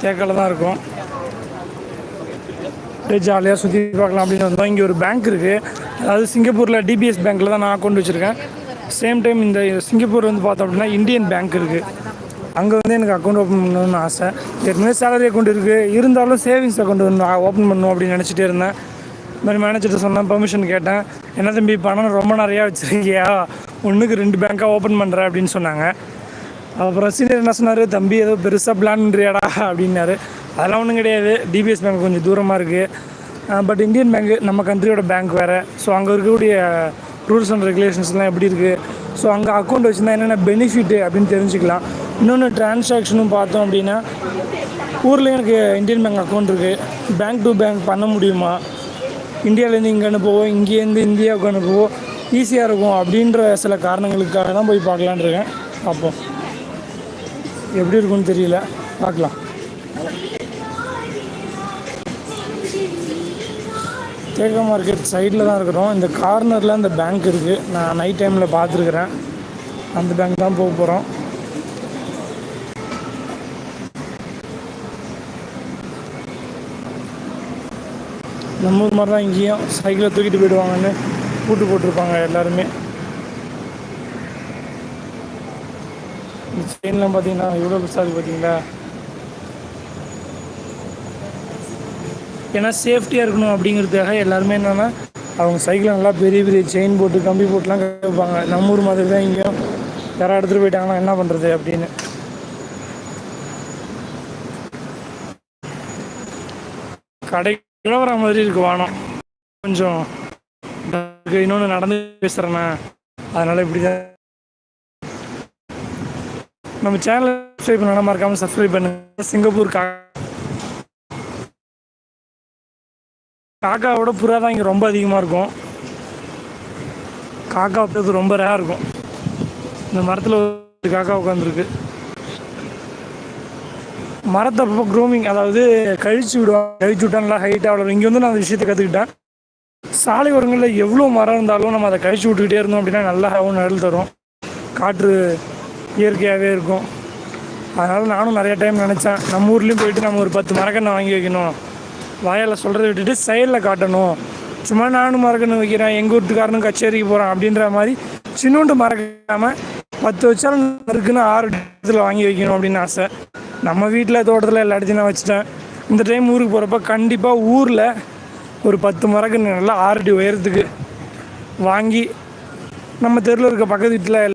தேக்கால தான் இருக்கும். அப்படியே ஜாலியாக சுற்றி பார்க்கலாம் அப்படின்னு வந்தோம். இங்கே ஒரு பேங்க் இருக்குது, அதாவது சிங்கப்பூரில் டிபிஎஸ் பேங்க்கில் தான் நான் அக்கௌண்ட் வச்சுருக்கேன். சேம் டைம் இந்த சிங்கப்பூர் வந்து பார்த்தோம் அப்படின்னா இந்தியன் பேங்க் இருக்குது. அங்கே வந்து எனக்கு அக்கௌண்ட் ஓப்பன் பண்ணணும்னு ஆசை. ஏற்கனவே சேலரி அக்கௌண்ட் இருக்குது, இருந்தாலும் சேவிங்ஸ் அக்கௌண்ட் வந்து ஓப்பன் பண்ணணும் அப்படின்னு நினச்சிட்டே இருந்தேன். இந்த மாதிரி மேனேஜர்கிட்ட சொன்னேன், பெர்மிஷன் கேட்டேன். என்ன தம்பி பணம் ரொம்ப நிறையா வச்சுருக்கியா, ஒன்றுக்கு 2 பேங்க்காக ஓப்பன் பண்ணுறேன் அப்படின்னு சொன்னாங்க. அப்புறம் சீனியர் என்ன சொன்னார், தம்பி ஏதோ பெருசாக பிளான் பண்ணுறியாடா அப்படின்னாரு. அதெல்லாம் ஒன்றும் கிடையாது, டிபிஎஸ் பேங்க் கொஞ்சம் தூரமாக இருக்குது, பட் இந்தியன் பேங்க்கு நம்ம கண்ட்ரியோட பேங்க் வேறு. ஸோ அங்கே இருக்கக்கூடிய ரூல்ஸ் அண்ட் ரெகுலேஷன்ஸ்லாம் எப்படி இருக்குது, ஸோ அங்கே அக்கௌண்ட் வச்சுருந்தா என்னென்ன பெனிஃபிட்டு அப்படின்னு தெரிஞ்சுக்கலாம். இன்னொன்று டிரான்சாக்ஷனும் பார்த்தோம் அப்படின்னா, ஊரில் எனக்கு இந்தியன் பேங்க் அக்கௌண்ட் இருக்குது, பேங்க் டு பேங்க் பண்ண முடியுமா, இந்தியாவிலேருந்து இங்கே அனுப்புவோம், இங்கேருந்து இந்தியாவுக்கு அனுப்புவோம், ஈஸியாக இருக்கும் அப்படின்ற சில காரணங்களுக்காக தான் போய் பார்க்கலான்னு இருக்கேன். பார்ப்போம் எப்படி இருக்குன்னு தெரியல, பார்க்கலாம். தேக்கா மார்க்கெட் சைடில் தான் இருக்கிறோம். இந்த கார்னரில் அந்த பேங்க் இருக்குது, நான் நைட் டைமில் பார்த்துருக்குறேன். அந்த பேங்க் தான் போக போகிறோம். நம்ம ஊர் மாதிரி தான் இங்கேயும் சைக்கிளை தூக்கிட்டு போயிடுவாங்கன்னு கூட்டு போட்டிருப்பாங்க எல்லாருமே. இந்த செயின்லாம் பார்த்தீங்கன்னா எவ்வளோ பெருசாக இருக்குது பார்த்தீங்களா. ஏன்னா சேஃப்டியாக இருக்கணும் அப்படிங்கிறதுக்காக எல்லாருமே என்னென்னா அவங்க சைக்கிளை நல்லா பெரிய பெரிய செயின் போட்டு கம்பி போட்டுலாம் கேட்பாங்க. நம்ம ஊர் மாதிரி தான் இங்கேயும் யாராவது எடுத்துகிட்டு போயிட்டாங்கன்னா என்ன பண்ணுறது அப்படின்னு. கடைக்குள்ள வர மாதிரி இருக்குது வானம், கொஞ்சம் இன்னொன்று நடந்து பேசுகிறேண்ணா, அதனால் இப்படி தான். நம்ம சேனலை சப்ஸ்கிரைப் பண்ண மறக்காமல் சப்ஸ்கிரைப் பண்ணுங்க. சிங்கப்பூர் காக்காவோட புறா தான் இங்கே ரொம்ப அதிகமாக இருக்கும். காக்கா வைக்கிறது ரொம்ப ரேராக இருக்கும். இந்த மரத்தில் ஒரு காக்கா உட்காந்துருக்கு. மரத்தை அப்பப்போ க்ரூமிங், அதாவது கழிச்சு விடுவாங்க, கழிச்சு விட்டா நல்லா ஹைட்டாக வளரும். இங்கே வந்து நான் அந்த விஷயத்தை கற்றுக்கிட்டேன். சாலை ஓரங்களில் எவ்வளோ மரம் இருந்தாலும் நம்ம அதை கழிச்சு விட்டுக்கிட்டே இருந்தோம் அப்படின்னா நல்லா நிழல் தரும், காற்று இயற்கையாகவே இருக்கும். அதனால் நானும் நிறைய டைம் நினச்சேன், நம்ம ஊர்லேயும் போயிட்டு நம்ம ஒரு 10 மரக்கன்று வாங்கி வைக்கணும், வாயால் சொல்கிறத விட்டுட்டு செயலில் காட்டணும். சும்மா நானும் மரக்கன்று வைக்கிறேன், எங்கள் வீட்டுக்காரனும் கச்சேரிக்கு போகிறேன் அப்படின்ற மாதிரி சின்னோண்டு மறக்காமல் 10 வச்சாலும் இருக்குன்னு 6 இடத்துல வாங்கி வைக்கணும் அப்படின்னு ஆசை. நம்ம வீட்டில் தோட்டத்தில் எல்லா இடத்தையும் நான் வச்சுட்டேன். இந்த டைம் ஊருக்கு போகிறப்ப கண்டிப்பாக ஊரில் ஒரு 10 மரக்கன்று நல்லா 6 அடி உயரத்துக்கு வாங்கி நம்ம தெருவில் இருக்க பக்கத்து வீட்டில்